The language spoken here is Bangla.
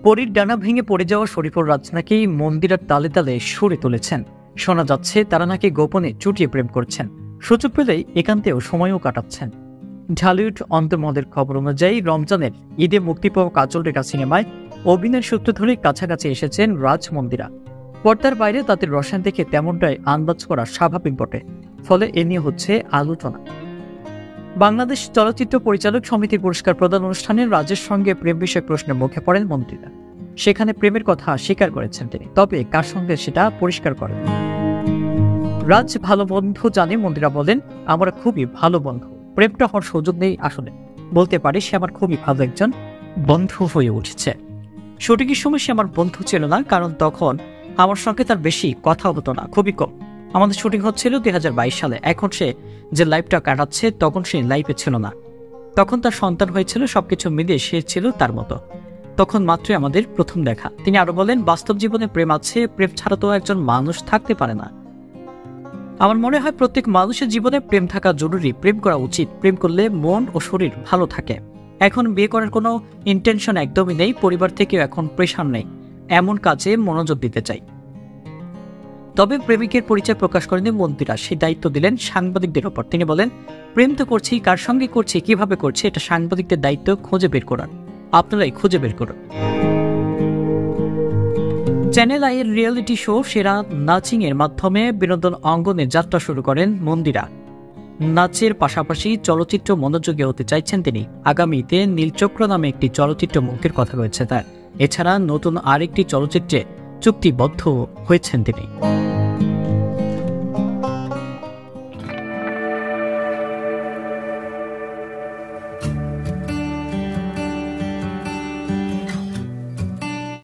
পরীর ডানা ভেঙে পড়ে যাওয়া শরীফুর রাজ নাকি মন্দিরের তালে তালে সুরে তুলেছেন। শোনা যাচ্ছে তারা নাকি গোপনে চুটিয়ে প্রেম করছেন, সুযোগ পেলেই একান্তেও সময়ও কাটাচ্ছেন। ঢালিউড অন্তর্মহলের খবর অনুযায়ী রমজানের ঈদে মুক্তি পাওয়া কাজল রেখা সিনেমায় অভিনয়ের সূত্র ধরে কাছাকাছি এসেছেন রাজ মন্দিরা। পর্দার বাইরে তাদের রসায়ন দেখে তেমনটাই আন্দাজ করা স্বাভাবিক বটে, ফলে এ নিয়ে হচ্ছে আলোচনা। বাংলাদেশ চলচ্চিত্র পরিচালক সমিতির পুরস্কার প্রদান অনুষ্ঠানে রাজের সঙ্গে প্রেম বিষয়ক প্রশ্নের মুখে পড়েন মন্ত্রীরা। সেখানে প্রেমের কথা স্বীকার করেছেন তিনি, তবে কার সঙ্গে সেটা পরিষ্কার করেন। রাজ ভালো বন্ধু জানে, মন্ত্রীরা বলেন আমরা খুবই ভালো বন্ধু, প্রেমটা হওয়ার সুযোগ নেই। আসলে বলতে পারি সে আমার খুবই ভালো একজন বন্ধু হয়ে উঠেছে। শুটিংয়ের সময় সে আমার বন্ধু ছিল না, কারণ তখন আমার সঙ্গে তার বেশি কথা হতো না, খুবই কম। আমাদের শুটিং হচ্ছিল 2022 সালে। এখন সে যে লাইফটা কাটাচ্ছে তখন সে লাইফে ছিল না। তখন তার সন্তান হয়েছিল, সবকিছু মিলিয়ে সে ছিল তার মতো। তখন মাত্রই আমাদের প্রথম দেখা। তিনি আরো বলেন বাস্তব জীবনে প্রেম আছে, প্রেম ছাড়া তো একজন মানুষ থাকতে পারে না। আমার মনে হয় প্রত্যেক মানুষের জীবনে প্রেম থাকা জরুরি, প্রেম করা উচিত। প্রেম করলে মন ও শরীর ভালো থাকে। এখন বিয়ে করার কোনো ইন্টেনশন একদমই নেই, পরিবার থেকেও এখন প্রেশার নেই, এমন কাজে মনোযোগ দিতে চাই। তবে প্রেমিকের পরিচয় প্রকাশ করেন মন্ত্রীরা, সেই দায়িত্ব দিলেন সাংবাদিকদের ওপর। তিনি বলেন প্রেম তো করছি, কার সঙ্গে করছি, কিভাবে করছি, এটা সাংবাদিকদের দায়িত্ব খুঁজে বের করার। আপনারাই খুঁজে বের করুন। চ্যানেল আইয়ের রিয়েলিটি শো সেরা নাচিং এর মাধ্যমে বিনোদন অঙ্গনে যাত্রা শুরু করেন মন্দিরা। নাচের পাশাপাশি চলচ্চিত্র মনোযোগী হতে চাইছেন তিনি। আগামীতে নীলচক্র নামে একটি চলচ্চিত্র মুক্তির কথা রয়েছে তার। এছাড়া নতুন আরেকটি চলচ্চিত্রে চুক্তিবদ্ধ হয়েছেন তিনি।